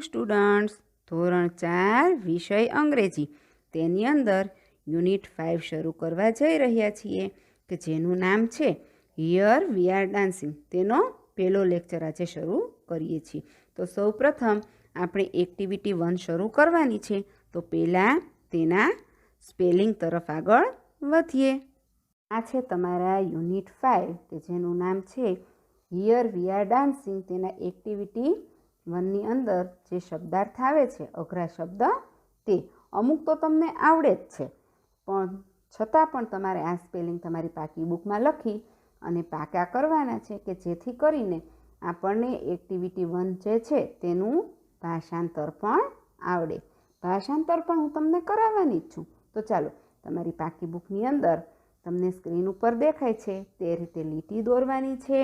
Students, ધોરણ 4 વિષય અંગ્રેજી તેની અંદર યુનિટ 5 શરૂ કરવા જઈ રહ્યા છીએ કે જેનું નામ છે હિયર વી આર ડાન્સિંગ. તેનો પહેલો લેક્ચર આજે શરૂ કરીએ છીએ. તો સૌપ્રથમ આપણે એક્ટિવિટી 1 શરૂ કરવાની છે. તો પહેલાં તેના સ્પેલિંગ તરફ આગળ વધીએ. આ છે તમારા યુનિટ 5 કે જેનું નામ છે હિયર વી આર ડાન્સિંગ. તેના એક્ટિવિટી 1ની અંદર જે શબ્દાર્થ આવે છે, અઘરા શબ્દ, તે અમુક તો તમને આવડે જ છે, પણ છતાં પણ તમારે આ સ્પેલિંગ તમારી પાકી બુકમાં લખી અને પાકા કરવાના છે કે જેથી કરીને આપણને એક્ટિવિટી 1 જે છે તેનું ભાષાંતર પણ આવડે. ભાષાંતર પણ હું તમને કરાવવાની જ છું. તો ચાલો, તમારી પાકી બુકની અંદર તમને સ્ક્રીન ઉપર દેખાય છે તે રીતે લીટી દોરવાની છે,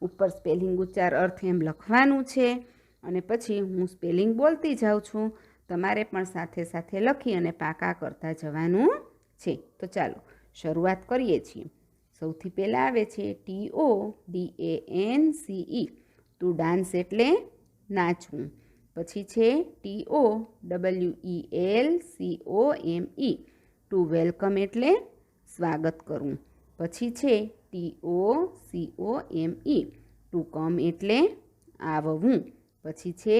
ઉપર સ્પેલિંગ ઉચ્ચાર અર્થ એમ લખવાનું છે અને પછી હું સ્પેલિંગ બોલતી જાઉં છું. તમારે પણ સાથે સાથે લખી અને પાકા કરતા જવાનું છે. તો ચાલો શરૂઆત કરીએ છીએ. સૌથી પહેલાં આવે છે TODANCE, ટુ ડાન્સ એટલે નાચવું. પછી છે TOWELCOME, ટુ વેલકમ એટલે સ્વાગત કરવું. પછી છે TOCOME, ટુ કમ એટલે આવવું. પછી છે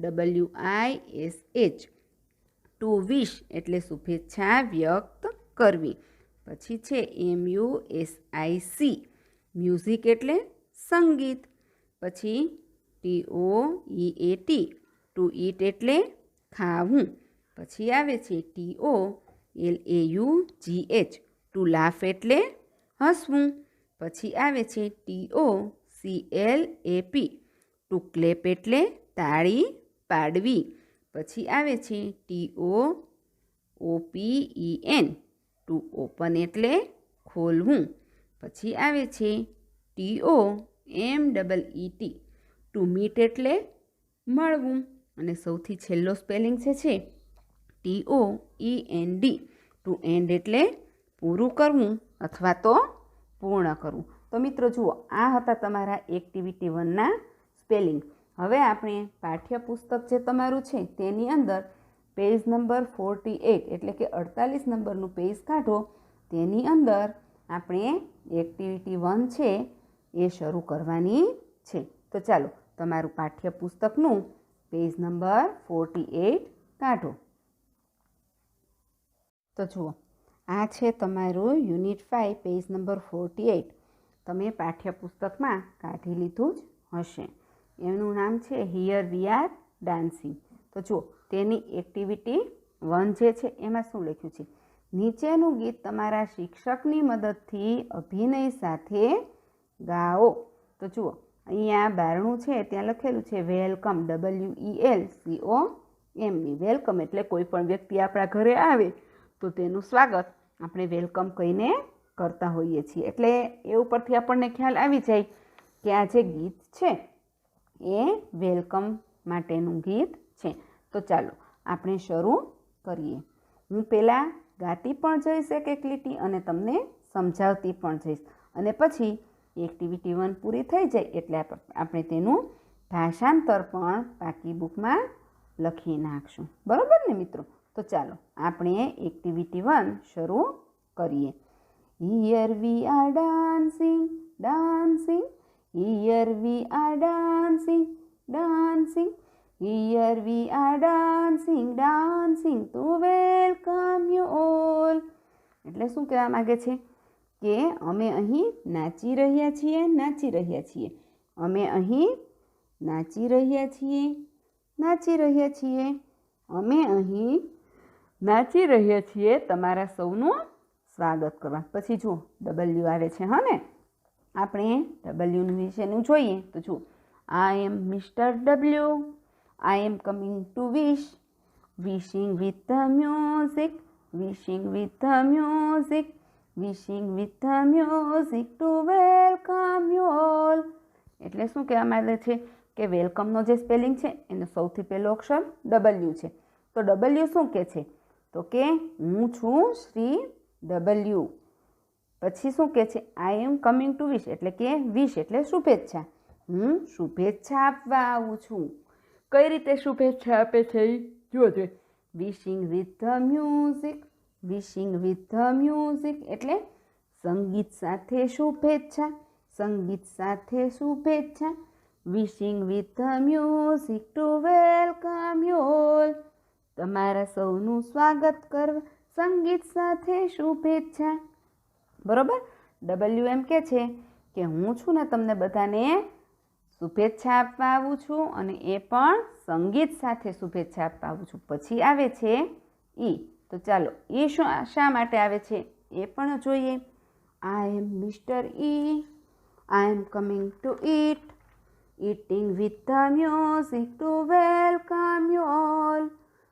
TOWISH, ટુ વિશ એટલે શુભેચ્છા વ્યક્ત કરવી. પછી છે MUSIC, મ્યુઝિક એટલે સંગીત. પછી TOEAT, ટુ ઈટ એટલે ખાવું. પછી આવે છે TOLAUGH, ટુ લાફ એટલે હસવું. પછી આવે છે TOCLAP, ટુ ક્લેપ એટલે તાળી પાડવી. પછી આવે છે TOOPEN, ટુ ઓપન એટલે ખોલવું. પછી આવે છે TOMEET, ટુ મીટ એટલે મળવું. અને સૌથી છેલ્લો સ્પેલિંગ છે TOEND, ટુ એન્ડ એટલે પૂરું કરવું અથવા તો પૂર્ણ કરવું. તો મિત્રો જુઓ, આ હતા તમારા એક્ટિવિટી 1ના સ્પેલિંગ. હવે આપણે પાઠ્યપુસ્તક જે તમારું છે તેની અંદર પેજ નંબર 48 એટલે કે 48 નંબરનું પેજ કાઢો. તેની અંદર આપણે એક્ટિવિટી 1 છે એ શરૂ કરવાની છે. તો ચાલો તમારું પાઠ્યપુસ્તકનું પેજ નંબર 48 કાઢો. તો જુઓ, આ છે તમારું યુનિટ 5 પેજ નંબર 48. તમે પાઠ્યપુસ્તકમાં કાઢી લીધું જ હશે. એનું નામ છે હિયર વી આર ડાન્સિંગ. તો જુઓ, તેની એક્ટિવિટી 1 જે છે એમાં શું લખ્યું છે? નીચેનું ગીત તમારા શિક્ષકની મદદથી અભિનય સાથે ગાઓ. તો જુઓ, અહીંયા બારણું છે ત્યાં લખેલું છે વેલકમ, WELCOME. વેલકમ એટલે કોઈ પણ વ્યક્તિ આપણા ઘરે આવે તો તેનું સ્વાગત આપણે વેલકમ કહીને કરતા હોઈએ છીએ. એટલે એ ઉપરથી આપણને ખ્યાલ આવી જાય કે આ જે ગીત છે એ વેલકમ માટેનું ગીત છે. તો ચાલો આપણે શરૂ કરીએ. હું પહેલાં ગાતી પણ જઈશ એક લીટી અને તમને સમજાવતી પણ જઈશ. અને પછી એક્ટિવિટી 1 પૂરી થઈ જાય એટલે આપણે તેનું ભાષાંતર પણ પાકી બુકમાં લખી નાખશું. બરાબર ને મિત્રો? તો ચાલો આપણે એક્ટિવિટી 1 શરૂ કરીએ. Here we are dancing, dancing. Here we are dancing, dancing. Here we are dancing, dancing to welcome you all. એટલે શું કહેવા માંગે છે કે અમે અહીં નાચી રહ્યા છીએ, નાચી રહ્યા છીએ. અમે અહીં નાચી રહ્યા છીએ, નાચી રહ્યા છીએ. અમે અહીં નાચી રહ્યા છીએ તમારા સૌનું સ્વાગત કરવા. પછી જુઓ W આવે છે, હા ને? આપણે W વિશેનું જોઈએ તો જુઓ, I am mister W, I am coming to wish, wishing with the music, wishing with the music, wishing with the music to welcome you all. એટલે શું કહેવા માંગે છે કે વેલકમનો જે સ્પેલિંગ છે એનો સૌથી પહેલો અક્ષર W છે. તો W શું કહે છે? તો કે હું છું શ્રી W. પછી શું કહે છે? આઈ એમ કમિંગ ટુ વિશ એટલે કે વિશ એટલે શુભેચ્છા. હું શુભેચ્છા આપવા આવું છું. કઈ રીતે શુભેચ્છા આપે છે એ જોજો. Wishing with the music, wishing with the music એટલે સંગીત સાથે શુભેચ્છા, સંગીત સાથે શુભેચ્છા. Wishing with the music to welcome you all, તમારા સૌનું સ્વાગત કરવા સંગીત સાથે શુભેચ્છા. બરોબર. ડબલ્યુ એમ કે છે કે હું છું ને તમને બધાને શુભેચ્છા આપવા આવું છું અને એ પણ સંગીત સાથે શુભેચ્છા આપવા આવું છું. પછી આવે છે ઈ. તો ચાલો એ શા માટે આવે છે એ પણ જોઈએ. I am mister E, I am coming to eat, eating with the music to welcome you all,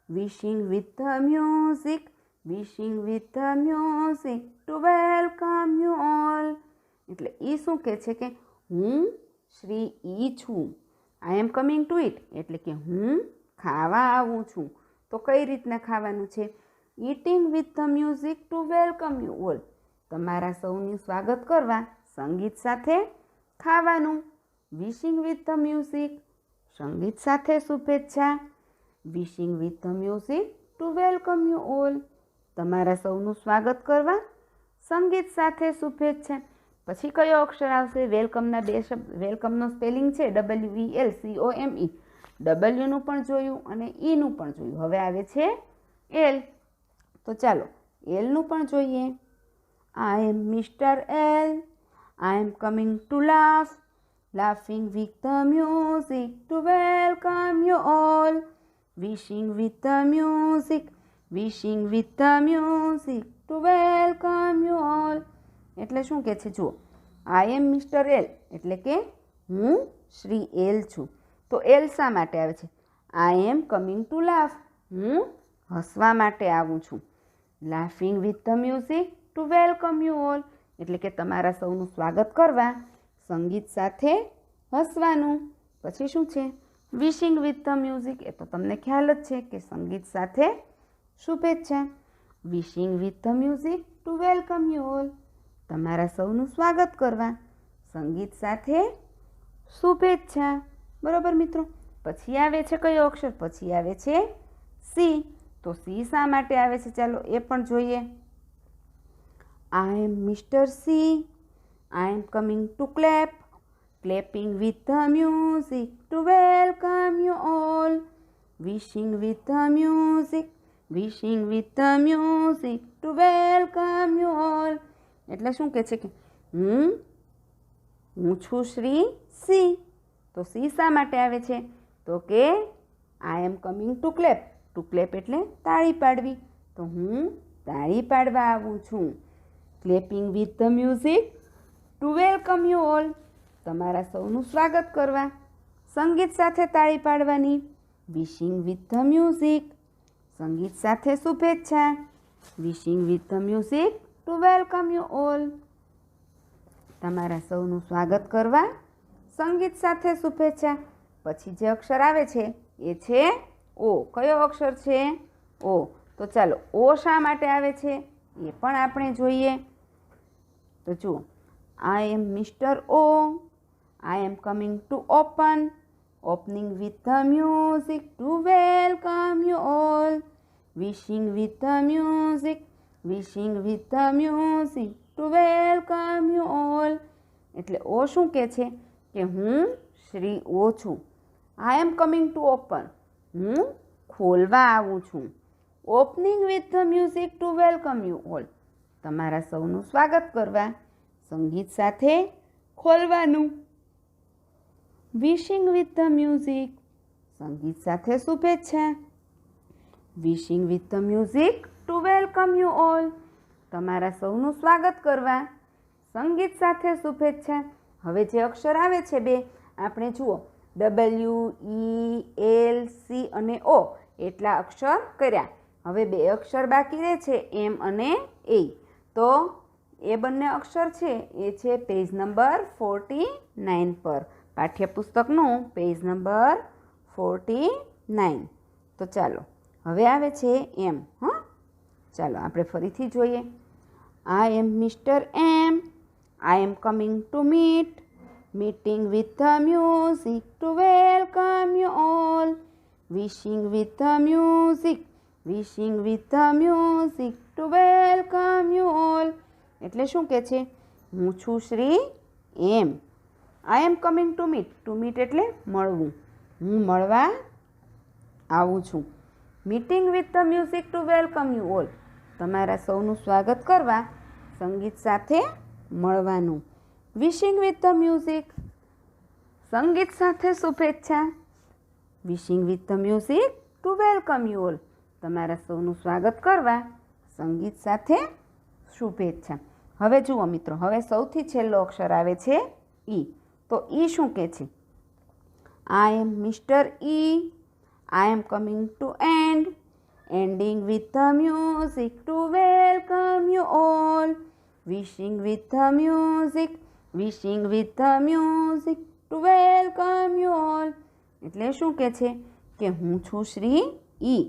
wishing with the music, wishing with the music to welcome you all. એટલે એ શું કહે છે કે હું શ્રી ઈ છું. આઈ એમ કમિંગ ટુ ઇટ એટલે કે હું ખાવા આવું છું. તો કઈ રીતના ખાવાનું છે? eating with the music to welcome you all, તમારા સૌનું સ્વાગત કરવા સંગીત સાથે ખાવાનું. વિશિંગ વિથ ધ મ્યુઝિક, સંગીત સાથે શુભેચ્છા. Wishing with the music to welcome you all, તમારા સૌનું સ્વાગત કરવા સંગીત સાથે શુભેચ્છા. પછી કયો અક્ષર આવશે? વેલકમના બે શબ્દ, વેલકમનો સ્પેલિંગ છે WELCOME. ડબલ્યુનું પણ જોયું અને ઈનું પણ જોયું. હવે આવે છે એલ. તો ચાલો એલનું પણ જોઈએ. I am mister L, I am coming to laugh, laughing with the music to welcome you all, wishing with the music, wishing with the music to welcome you all. એટલે શું કહે છે? જુઓ, આઈ એમ મિસ્ટર એલ એટલે કે હું Shri L છું. તો એલ શા માટે આવે છે? I am coming to laugh, હું હસવા માટે આવું છું. Laughing with the music to welcome you all એટલે કે તમારા સૌનું સ્વાગત કરવા સંગીત સાથે હસવાનું. પછી શું છે? વિશિંગ વિથ ધ મ્યુઝિક, એ તો તમને ખ્યાલ જ છે કે સંગીત સાથે શુભેચ્છા. Wishing with the music to welcome you all, તમારા સૌનું સ્વાગત કરવા સંગીત સાથે શુભેચ્છા. બરોબર મિત્રો. પછી આવે છે કયો અક્ષર? પછી આવે છે સી. તો સી શા માટે આવે છે? ચાલો એ પણ જોઈએ. I am mister C, I am coming to clap, clapping with the music to welcome you all, wishing with the music, wishing with the music to welcome you all. એટલે શું કહે છે કે હું છું શ્રી સી. તો સી શા માટે આવે છે? તો કે I am coming to clap. To clap એટલે તાળી પાડવી. તો હું તાળી પાડવા આવું છું. Clapping with the music to welcome you all, તમારા સૌનું સ્વાગત કરવા સંગીત સાથે તાળી પાડવાની. વિશિંગ વિથ ધ મ્યુઝિક, સંગીત સાથે શુભેચ્છા. Wishing with the music to welcome you all, તમારા સૌનું સ્વાગત કરવા સંગીત સાથે શુભેચ્છા. પછી જે અક્ષર આવે છે એ છે ઓ. કયો અક્ષર છે? ઓ. તો ચાલો ઓ શા માટે આવે છે એ પણ આપણે જોઈએ. તો જુઓ, I am Mr. O, I am coming to open, opening with the music to welcome you all, wishing with the music, wishing with the music to welcome you all. એટલે ઓ શું કહે છે કે હું શ્રી ઓ છું. I am coming to open, હું ખોલવા આવું છું. Opening with the music to welcome you all, તમારા સૌનું સ્વાગત કરવા સંગીત સાથે ખોલવાનું. વિશિંગ વિથ ધ મ્યુઝિક, સંગીત સાથે શુભેચ્છા. Wishing with the music to welcome you all, તમારા સૌનું સ્વાગત કરવા સંગીત સાથે શુભેચ્છા. હવે જે અક્ષર આવે છે બે, આપણે જુઓ WELC અને O એટલા અક્ષર કર્યા. હવે બે અક્ષર બાકી રહે છે એમ અને એ. તો એ બંને અક્ષર છે એ છે પેજ નંબર 49 પર, પાઠ્યપુસ્તકનું પેજ નંબર 49. તો ચાલો હવે આવે છે એમ. ચાલો આપણે ફરીથી જોઈએ. I am mister M, I am coming to meet, meeting with the music to welcome you all, wishing with the music, wishing with the music to welcome you all. એટલે શું કહે છે? હું છું Shri M. I am coming to meet. To meet એટલે મળવું. હું મળવા આવું છું. Meeting with the music to welcome you all. તમારા સૌનું સ્વાગત કરવા સંગીત સાથે મળવાનું. વિશિંગ વિથ ધ મ્યુઝિક, સંગીત સાથે શુભેચ્છા. Wishing with the music to welcome you all. તમારા સૌનું સ્વાગત કરવા સંગીત સાથે શુભેચ્છા. હવે જુઓ મિત્રો, હવે સૌથી છેલ્લો અક્ષર આવે છે ઈ. તો ઈ શું કહે છે? I am mister E. I am coming to end. Ending with the music to welcome you all. Wishing with the music, wishing with the music to welcome you all. એટલે શું કહે છે કે હું છું Shri E.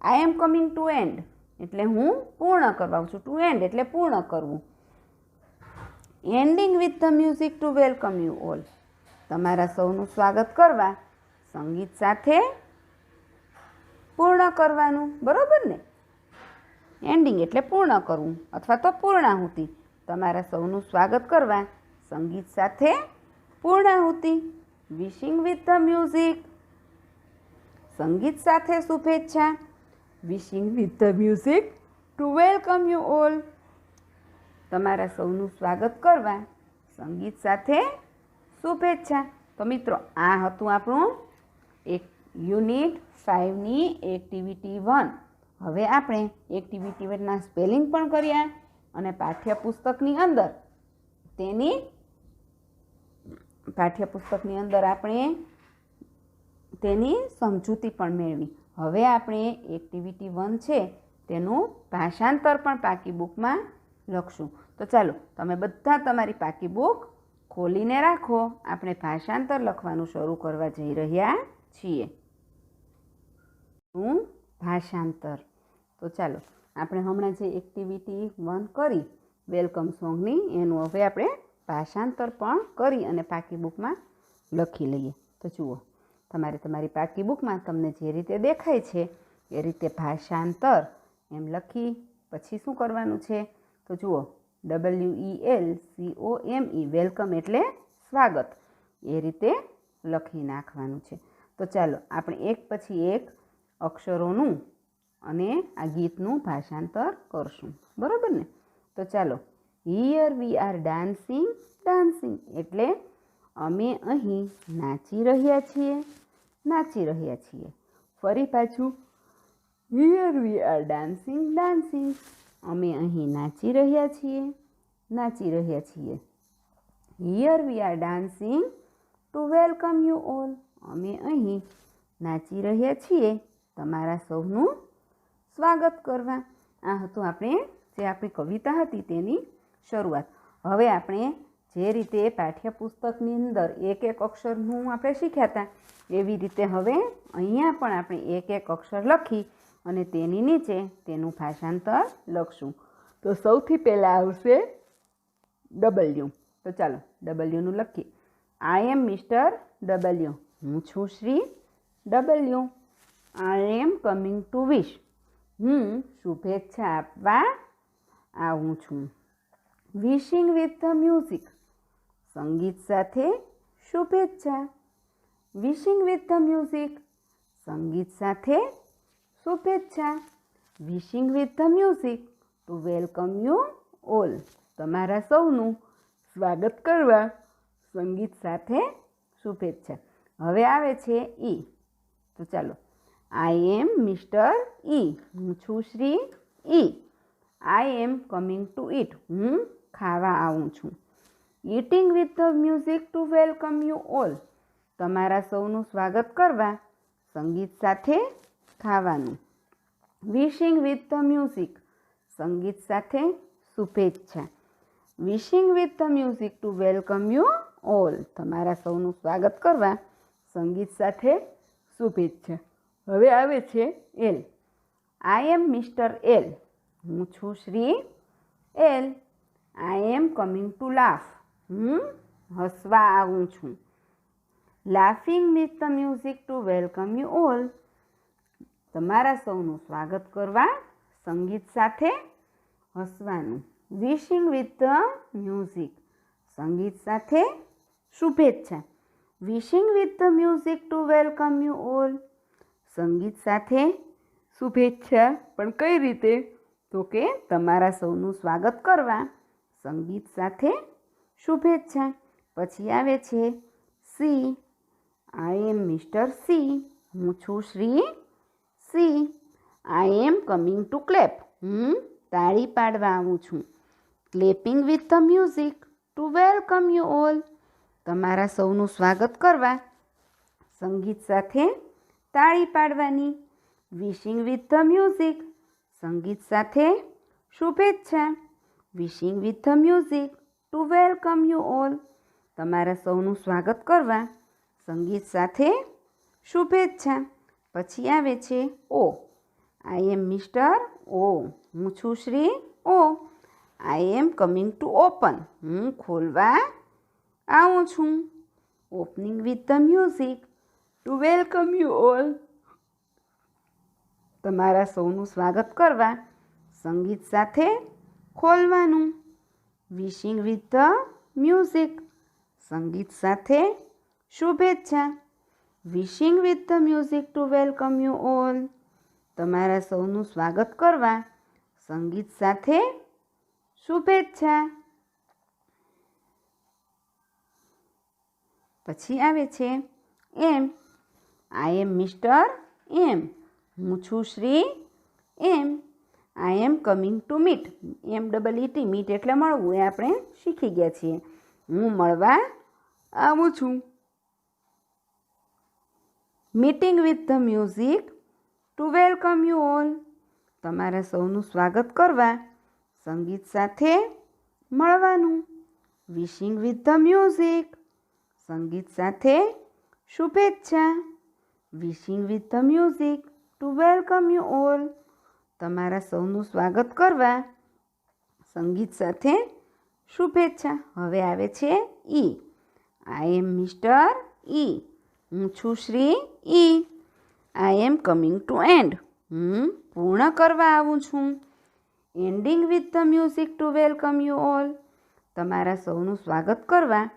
I am coming to end એટલે હું પૂર્ણ કરવા છું. ટુ એન્ડ એટલે પૂર્ણ કરવું. Ending with the music to welcome you all. તમારા સૌનું સ્વાગત કરવા સંગીત સાથે પૂર્ણ કરવાનું. બરાબર ને? એન્ડિંગ એટલે પૂર્ણ કરવું અથવા તો પૂર્ણાહુતિ. તમારા સૌનું સ્વાગત કરવા સંગીત સાથે પૂર્ણાહુતિ. વિશિંગ વિથ ધ મ્યુઝિક, સંગીત સાથે શુભેચ્છા. Wishing with the music to welcome you all. તમારા સૌનું સ્વાગત કરવા સંગીત સાથે શુભેચ્છા. તો મિત્રો, આ હતું આપણું એક યુનિટ 5ની એક્ટિવિટી 1. હવે આપણે એક્ટિવિટી 1ના સ્પેલિંગ પણ કર્યા અને પાઠ્યપુસ્તકની અંદર આપણે તેની સમજૂતી પણ મેળવી. હવે આપણે એક્ટિવિટી 1 છે તેનું ભાષાંતર પણ પાકી બુકમાં લખશું. તો ચાલો, તમે બધા તમારી પાકી બુક ખોલીને રાખો. આપણે ભાષાંતર લખવાનું શરૂ કરવા જઈ રહ્યા છીએ. ભાષાંતર. તો ચાલો, આપણે હમણાં જે એક્ટિવિટી 1 કરી વેલકમ સોંગની, એનું હવે આપણે ભાષાંતર પણ કરી અને પાકી બુકમાં લખી લઈએ. તો જુઓ, તમારે તમારી પાકી બુકમાં તમને જે રીતે દેખાય છે એ રીતે ભાષાંતર એમ લખી પછી શું કરવાનું છે? તો જુઓ, WELCOME વેલકમ એટલે સ્વાગત, એ રીતે લખી નાખવાનું છે. તો ચાલો, આપણે એક પછી એક અક્ષરોનું અને આ ગીતનું ભાષાંતર કરશું. બરાબર ને? તો ચાલો, here we are dancing. Dancing એટલે અમે અહીં નાચી રહ્યા છીએ. નાચી રહ્યા છીએ. ફરી પાછું, here we are dancing. Dancing અમે અહીં નાચી રહ્યા છીએ. નાચી રહ્યા છીએ. Here we are dancing two welcome you all. અમે અહીં નાચી રહ્યા છીએ તમારા સૌનું સ્વાગત કરવા. આ હતું જે આપણી કવિતા હતી તેની શરૂઆત. હવે આપણે જે રીતે પાઠ્યપુસ્તકની અંદર એક એક અક્ષરનું આપણે શીખ્યા હતા, એવી રીતે હવે અહીંયા પણ આપણે એક એક અક્ષર લખી અને તેની નીચે તેનું ભાષાંતર લખશું. તો સૌથી પહેલાં આવશે W. તો ચાલો, Wનું લખીએ. I am mister W. હું છું Shri W. I am coming to wish. હું શુભેચ્છા આપવા આવું છું. Wishing with the music. સંગીત સાથે શુભેચ્છા. Wishing with the music. સંગીત સાથે શુભેચ્છા. Wishing with the music to welcome you all. તમારા સૌનું સ્વાગત કરવા સંગીત સાથે શુભેચ્છા. હવે આવે છે ઈ. તો ચાલો, આઈ એમ મિસ્ટર ઈ. હું છું Shri E. I am coming to it. હું ખાવા આવું છું. Eating with the music to welcome you all. તમારા સૌનું સ્વાગત કરવા સંગીત સાથે ખાવાનું. Wishing with the music. સંગીત સાથે શુભેચ્છા. Wishing with the music to welcome you all. તમારા સૌનું સ્વાગત કરવા સંગીત સાથે શુભેચ્છા. હવે આવે છે L. I am mister L. હું છું Shri L. I am coming to laugh. હું હસવા આવું છું. Laughing with the music to welcome you all. તમારા સૌનું સ્વાગત કરવા સંગીત સાથે હસવાનું. વિશિંગ વિથ ધ મ્યુઝિક, સંગીત સાથે શુભેચ્છા. Wishing with the music to welcome you all, સંગીત સાથે શુભેચ્છા. પણ કઈ રીતે? તો કે તમારા સૌનું સ્વાગત કરવા સંગીત સાથે શુભેચ્છા. પછી આવે છે C. I am mister C, હું છું Shri C. I am coming to clap, હું તાળી પાડવા આવું છું. Clapping with the music to welcome you all, તમારા સૌનું સ્વાગત કરવા સંગીત સાથે તાળી પાડવાની. વિશિંગ વિથ ધ મ્યુઝિક, સંગીત સાથે શુભેચ્છા. Wishing with the music to welcome you all, તમારા સૌનું સ્વાગત કરવા સંગીત સાથે શુભેચ્છા. પછી આવે છે ઓ. આઈ એમ મિસ્ટર ઓ, હું છું શ્રી ઓ. આઈ એમ કમિંગ ટુ ઓપન, હું ખોલવા આવું છું. Opening with the music to welcome you all, તમારા સૌનું સ્વાગત કરવા સંગીત સાથે ખોલવાનું. વિશિંગ વિથ ધ મ્યુઝિક, સંગીત સાથે શુભેચ્છા. Wishing with the music to welcome you all, તમારા સૌનું સ્વાગત કરવા સંગીત સાથે શુભેચ્છા. પછી આવે છે એમ. આઈ એમ મિસ્ટર એમ, હું છું Shri M. I am coming to meet, MEET, meet એટલે મળવું, એ આપણે શીખી ગયા છીએ. હું મળવા આવું છું. Meeting with the music to welcome you all, તમારા સૌનું સ્વાગત કરવા સંગીત સાથે મળવાનું. વિશિંગ વિથ ધ મ્યુઝિક, સંગીત સાથે શુભેચ્છા. Wishing with the music to welcome you all, તમારા સૌનું સ્વાગત કરવા સંગીત સાથે શુભેચ્છા. હવે આવે છે ઈ. આઈ એમ મિસ્ટર ઈ, હું છું Shri E. I am coming to and, હું પૂર્ણ કરવા આવું છું. Ending with the music to welcome you all, તમારા સૌનું સ્વાગત કરવા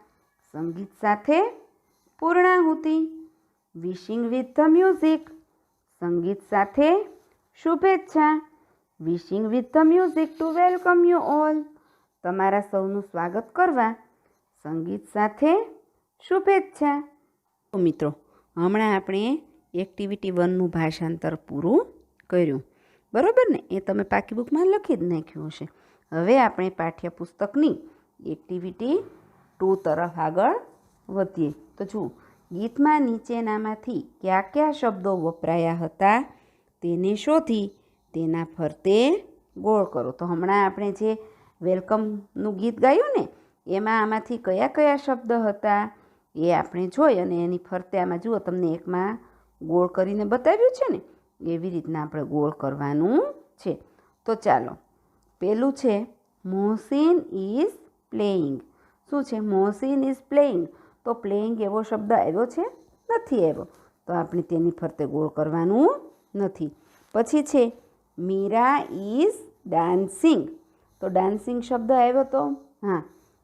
સંગીત સાથે પૂર્ણાહુતિ. વિશિંગ વિથ ધ મ્યુઝિક, સંગીત સાથે શુભેચ્છા. Wishing with the music to welcome you all, તમારા સૌનું સ્વાગત કરવા સંગીત સાથે શુભેચ્છા. તો મિત્રો, હમણાં આપણે એક્ટિવિટી 1નું ભાષાંતર પૂરું કર્યું, બરાબર ને? એ તમે પાકી બુકમાં લખી જ નાખ્યું હશે. હવે આપણે પાઠ્યપુસ્તકની એક્ટિવિટી 2 તરફ આગળ વધીએ. તો જુઓ, ગીતમાં નીચેનામાંથી કયા કયા શબ્દો વપરાયા હતા તેને શોધી તેના ફરતે ગોળ કરો. તો હમણાં આપણે જે વેલકમનું ગીત ગાયું ને, એમાં આમાંથી કયા કયા શબ્દ હતા એ આપણે જોઈ અને એની ફરતે આમાં જુઓ, તમને એકમાં ગોળ કરીને બતાવ્યું છે ને, એવી રીતના આપણે ગોળ કરવાનું છે. તો ચાલો, પેલું છે મોહસિન ઇઝ પ્લેઇંગ. શું છે? Mohsin is playing. તો પ્લેઇંગ એવો શબ્દ આવ્યો છે? નથી આવ્યો, તો આપણે તેની ફરતે ગોળ કરવાનું નથી. પછી છે મીરા ઇઝ ડાન્સિંગ. તો ડાન્સિંગ શબ્દ આવ્યો તો? હા,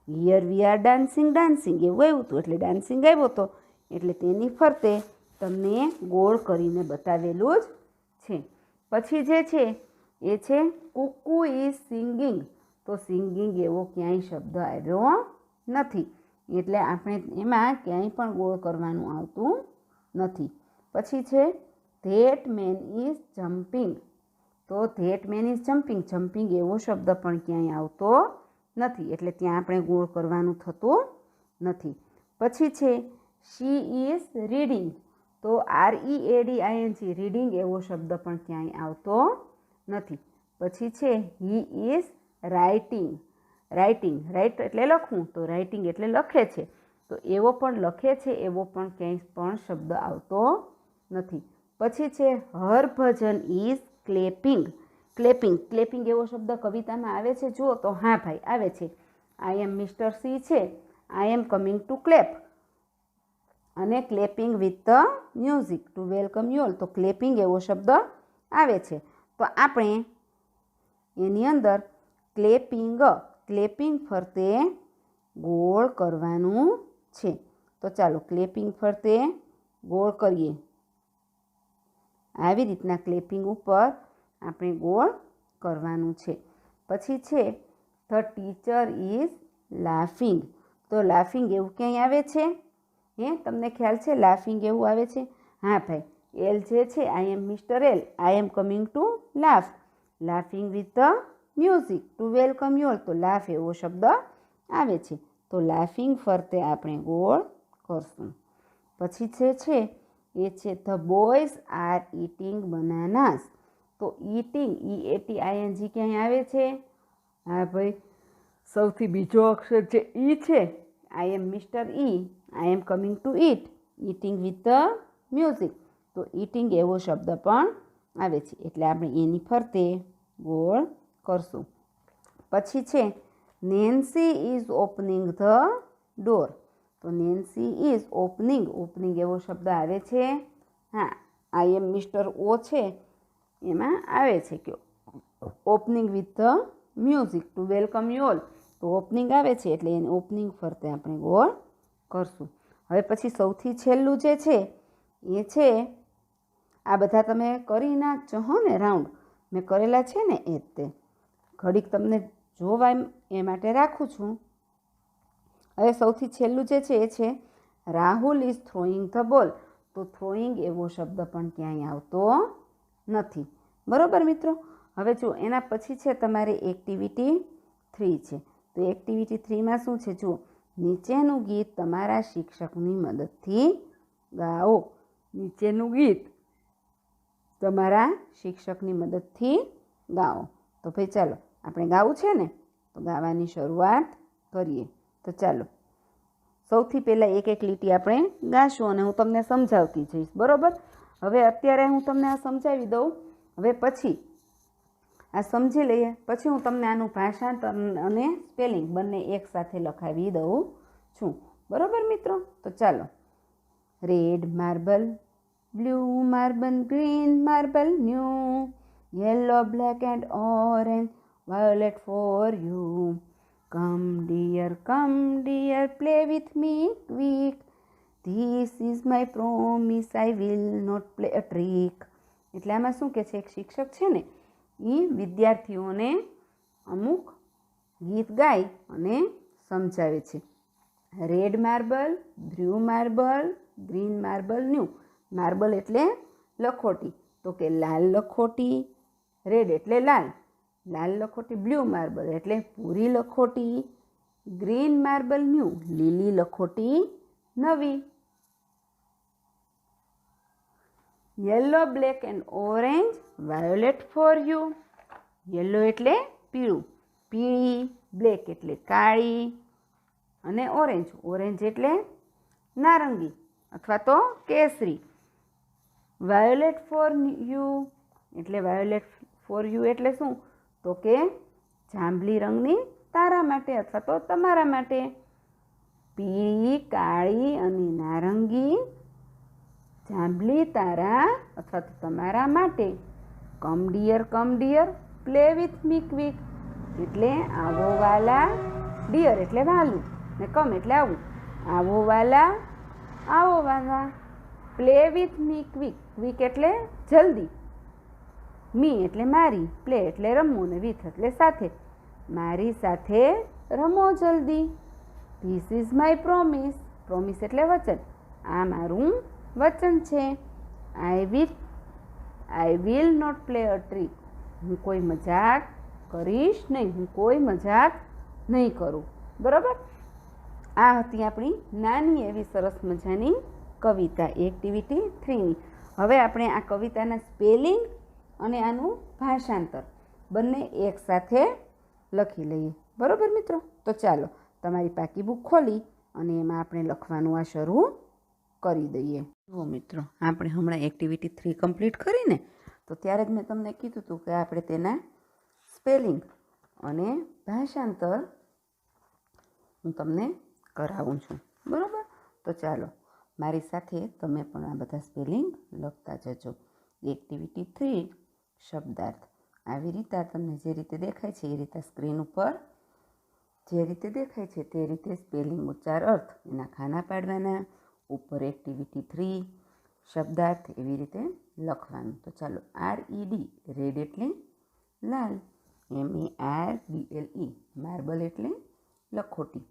here we are dancing, dancing એવું આવ્યું હતું, એટલે ડાન્સિંગ આવ્યો હતો, એટલે તેની ફરતે તમને ગોળ કરીને બતાવેલું જ છે. પછી જે છે એ છે કુકુ ઇઝ સિંગિંગ. તો સિંગિંગ એવો ક્યાંય શબ્દ આવ્યો નથી, એટલે આપણે એમાં ક્યાંય પણ ગોળ કરવાનું આવતું નથી. પછી છે ધેટ મેન ઇઝ જમ્પિંગ. તો that main is jumping, jumping એવો શબ્દ પણ ક્યાંય આવતો નથી, એટલે ત્યાં આપણે ગોળ કરવાનું થતું નથી. પછી છે શી ઇઝ રીડિંગ. તો READING, રીડિંગ એવો શબ્દ પણ ક્યાંય આવતો નથી. પછી છે he is writing. Writing, write એટલે લખવું, તો રાઇટિંગ એટલે લખે છે, તો એવો પણ લખે છે એવો પણ ક્યાંય પણ શબ્દ આવતો નથી. પછી છે Harbhajan is clapping. Clapping, clapping એવો શબ્દ કવિતામાં આવે છે જુઓ તો? હા ભાઈ, આવે છે. આઈ એમ મિસ્ટર સી છે, I am coming to clap, અને clapping with the music to welcome you all. તો ક્લેપિંગ એવો શબ્દ આવે છે. તો આપણે એની અંદર ક્લેપિંગ ફરતે ગોળ કરવાનું છે. તો ચાલો ક્લેપિંગ ફરતે ગોળ કરીએ. આવી રીતના ક્લેપિંગ ઉપર આપણે ગોળ કરવાનું છે. પછી છે ધ ટીચર ઇઝ લાફિંગ. તો લાફિંગ એવું ક્યાંય આવે છે? તમને ખ્યાલ છે લાફિંગ એવું આવે છે? હા ભાઈ, એલ જે છે, I am mister L, I am coming to laugh, laughing with the music to welcome you all. તો લાફ એવો શબ્દ આવે છે. તો લાફિંગ ફરતે આપણે ગોળ કરશું. પછી છે એ છે ધ બોયઝ આર ઇટિંગ બનાનાસ. તો ઇટિંગ, EATING ક્યાંય આવે છે? હા ભાઈ, સૌથી બીજો અક્ષર છે ઈ છે, I am mister E, I am coming to eat, eating with the music. તો ઇટિંગ એવો શબ્દ પણ આવે છે. એટલે આપણે એની ફરતે ગોળ કરશું. પછી છે Nancy is opening the door. તો નેન્સી ઇઝ ઓપનિંગ એવો શબ્દ આવે છે? હા, આઈ એમ મિસ્ટર ઓ છે, એમાં આવે છે કે opening with the music to welcome you all. તો ઓપનિંગ આવે છે એટલે એને ઓપનિંગ ફરતે આપણે ગોળ કરશું. હવે પછી સૌથી છેલ્લું જે છે એ છે, આ બધા તમે કરી નાખજો હો ને, રાઉન્ડ મેં કરેલા છે ને એ તે ઘડીક તમને જોવા એ માટે રાખું છું. હવે સૌથી છેલ્લું જે છે એ છે Rahul is throwing the ball. તો થ્રોઈંગ એવો શબ્દ પણ ક્યાંય આવતો નથી. બરાબર મિત્રો? હવે જુઓ, એના પછી છે તમારે એક્ટિવિટી 3 છે. તો એક્ટિવિટી 3માં શું છે? જુઓ, નીચેનું ગીત તમારા શિક્ષકની મદદથી ગાઓ. નીચેનું ગીત તમારા શિક્ષકની મદદથી ગાઓ. તો ભાઈ ચાલો, આપણે ગાવું છે ને, તો ગાવાની શરૂઆત કરીએ. તો ચાલો, સૌથી પહેલાં એક લીટી આપણે ગાશું અને હું તમને સમજાવતી જઈશ. બરાબર? હવે અત્યારે હું તમને આ સમજાવી દઉં. હવે પછી આ સમજી લઈએ, પછી હું તમને આનું ભાષાંતર અને સ્પેલિંગ બંને એકસાથે લખાવી દઉં છું. બરાબર મિત્રો? તો ચાલો. Red marble, blue marble, green marble, new, yellow, black and orange, violet for you. Come dear, play with me quick. This is my promise, I will not play a trick. એટલે આમાં શું કે છે, એક શિક્ષક છે ને એ વિદ્યાર્થીઓને અમુક ગીત ગાઈ અને સમજાવે છે. Red marble, blue marble, green marble, new. Marble એટલે લખોટી. તો કે લાલ લખોટી, રેડ એટલે લાલ, લાલ લખોટી. બ્લુ માર્બલ એટલે પૂરી લખોટી. ગ્રીન માર્બલ ન્યૂ, લીલી લખોટી નવી. Yellow, black and orange, violet for you. Yellow એટલે પીળું, પીળી. બ્લેક એટલે કાળી અને ઓરેન્જ એટલે નારંગી અથવા તો કેસરી. વાયોલેટ ફોર યુ એટલે વાયોલેટ ફોર યુ એટલે શું? તો કે જાંબલી રંગની તારા માટે અથવા તો તમારા માટે. પીળી, કાળી અને નારંગી જાંબલી તારા અથવા તો તમારા માટે. Come dear, play with me quick એટલે આવો વાલા. ડિયર એટલે વાલું ને કમ એટલે આવું. આવો વાલા, આવો વાલા. Play with me quick, quick એટલે જલ્દી. મી એટલે મારી, પ્લે એટલે રમવું ને વિથ એટલે સાથે. મારી સાથે રમો જલ્દી. This is my promise, promise એટલે વચન. આ મારું વચન છે. I will not play a trick, હું કોઈ મજાક કરીશ નહીં, હું કોઈ મજાક નહીં કરું. બરાબર? આ હતી આપણી નાની એવી સરસ મજાની કવિતા એક્ટિવિટી 3ની. હવે આપણે આ કવિતાના સ્પેલિંગ અને આનું ભાષાંતર બંને એકસાથે લખી લઈએ. બરાબર મિત્રો? તો ચાલો તમારી પાકી બુક ખોલી અને એમાં આપણે લખવાનું આ શરૂ કરી દઈએ. જુઓ મિત્રો, આપણે હમણાં એક્ટિવિટી 3 કમ્પ્લીટ કરીને તો ત્યારે જ મેં તમને કીધું હતું કે આપણે તેના સ્પેલિંગ અને ભાષાંતર હું તમને કરાવું છું. બરાબર? તો ચાલો મારી સાથે તમે પણ આ બધા સ્પેલિંગ લખતા જજો. એક્ટિવિટી 3 શબ્દાર્થ. આવી રીતે તમને જે રીતે દેખાય છે એ રીતે સ્ક્રીન ઉપર જે રીતે દેખાય છે તે રીતે સ્પેલિંગ ઉચ્ચાર અર્થ એના ખાના પાડવાના. ઉપર એક્ટિવિટી 3 શબ્દાર્થ એવી રીતે લખવાનું. તો ચાલો RED રેડ એટલે લાલ, MARBLE માર્બલ એટલે લખોટી,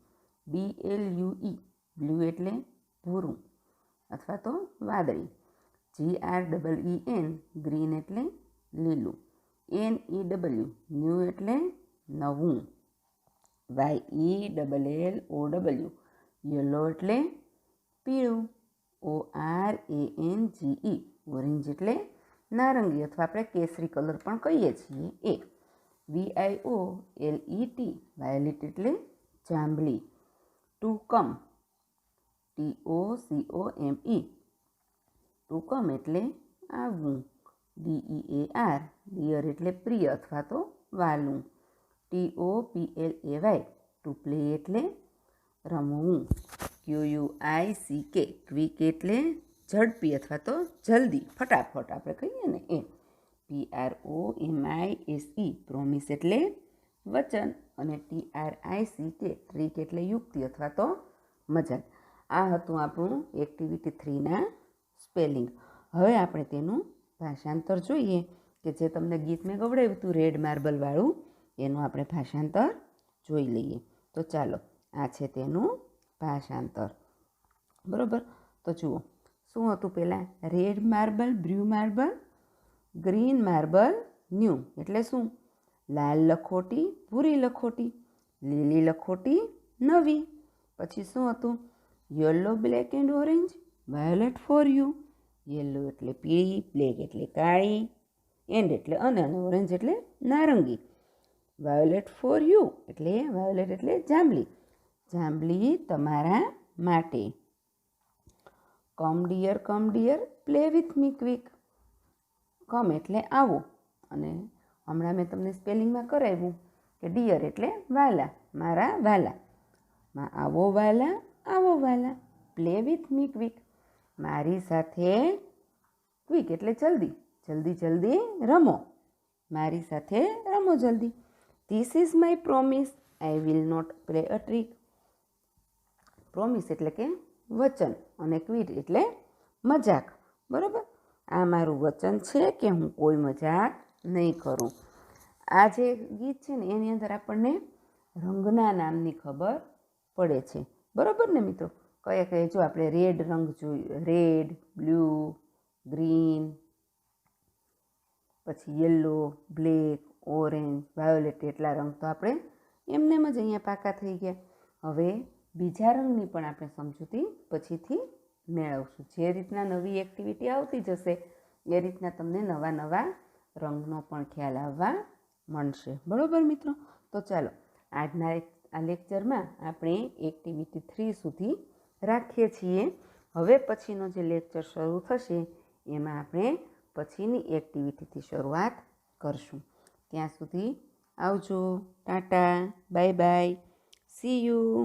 BLUE બ્લુ એટલે ભૂરું અથવા તો વાદળી, GREEN ગ્રીન એટલે લીલું, NEW ન્યૂ એટલે નવું, YELLOW યલો એટલે પીળું, ORANGE ઓરેન્જ એટલે નારંગી અથવા આપણે કેસરી કલર પણ કહીએ છીએ એ, VIOLET વાયોલેટ એટલે જાંબલી, to come TOCOME to come એટલે આવવું, DEAR ડિયર એટલે પ્રિય અથવા તો વાલું, TOPLAY ટુ પ્લે એટલે રમવું, QUICK ક્વિક એટલે ઝડપી અથવા તો જલ્દી ફટાફટ આપણે કહીએ ને એ, PROMISE પ્રોમિસ એટલે વચન અને TRICK ટ્રીક એટલે યુક્તિ અથવા તો મજાક. આ હતું આપણું એક્ટિવિટી 3ના સ્પેલિંગ. હવે આપણે તેનું ભાષાંતર જોઈએ કે જે તમને ગીત મેં ગવડાવ્યું હતું રેડ માર્બલવાળું એનું આપણે ભાષાંતર જોઈ લઈએ. તો ચાલો આ છે તેનું ભાષાંતર. બરાબર, તો જુઓ શું હતું પહેલાં, red marble blue marble, green marble new એટલે શું, લાલ લખોટી ભૂરી લખોટી, લીલી લખોટી નવી. પછી શું હતું, yellow black and orange violet for you, yellow એટલે પીળી, બ્લેક એટલે કાળી, એન્ડ એટલે અને ઓરેન્જ એટલે નારંગી, વાયોલેટ ફોર યુ એટલે વાયોલેટ એટલે જાંબલી, જાંબલી તમારા માટે, come dear play with me quick, come એટલે આવો અને હમણાં મેં તમને સ્પેલિંગમાં કરાવ્યું કે ડિયર એટલે વાલા, મારા વાલા, આવો વાલા, પ્લે વિથ મી ક્વિક મારી સાથે, ક્વિક એટલે જલ્દી રમો, મારી સાથે રમો જલ્દી, this is my promise I will not play a trick, promise એટલે કે વચન અને ક્વિટ એટલે મજાક. બરાબર, આ મારું વચન છે કે હું કોઈ મજાક નહીં કરું. આ જે ગીત છે ને એની અંદર આપણને રંગના નામની ખબર પડે છે. બરાબર ને મિત્રો, કયા જો આપણે રેડ રંગ જોયું, રેડ, બ્લુ, ગ્રીન, પછી યલો, બ્લેક, ઓરેન્જ, વાયોલેટ એટલા રંગ તો આપણે એમનેમ જ અહીંયા પાકા થઈ ગયા. હવે બીજા રંગની પણ આપણે સમજૂતી પછીથી મેળવશું. જે રીતના નવી એક્ટિવિટી આવતી જશે એ રીતના તમને નવા રંગનો પણ ખ્યાલ આવવા મળશે. બરાબર મિત્રો, તો ચાલો આજના આ લેક્ચરમાં આપણે એક્ટિવિટી 3 સુધી રાખીએ છીએ. હવે પછીનો જે લેક્ચર શરૂ થશે એમાં આપણે પછીની એક્ટિવિટીથી શરૂઆત કરશું. ત્યાં સુધી આવજો, Tata, bye bye, C you.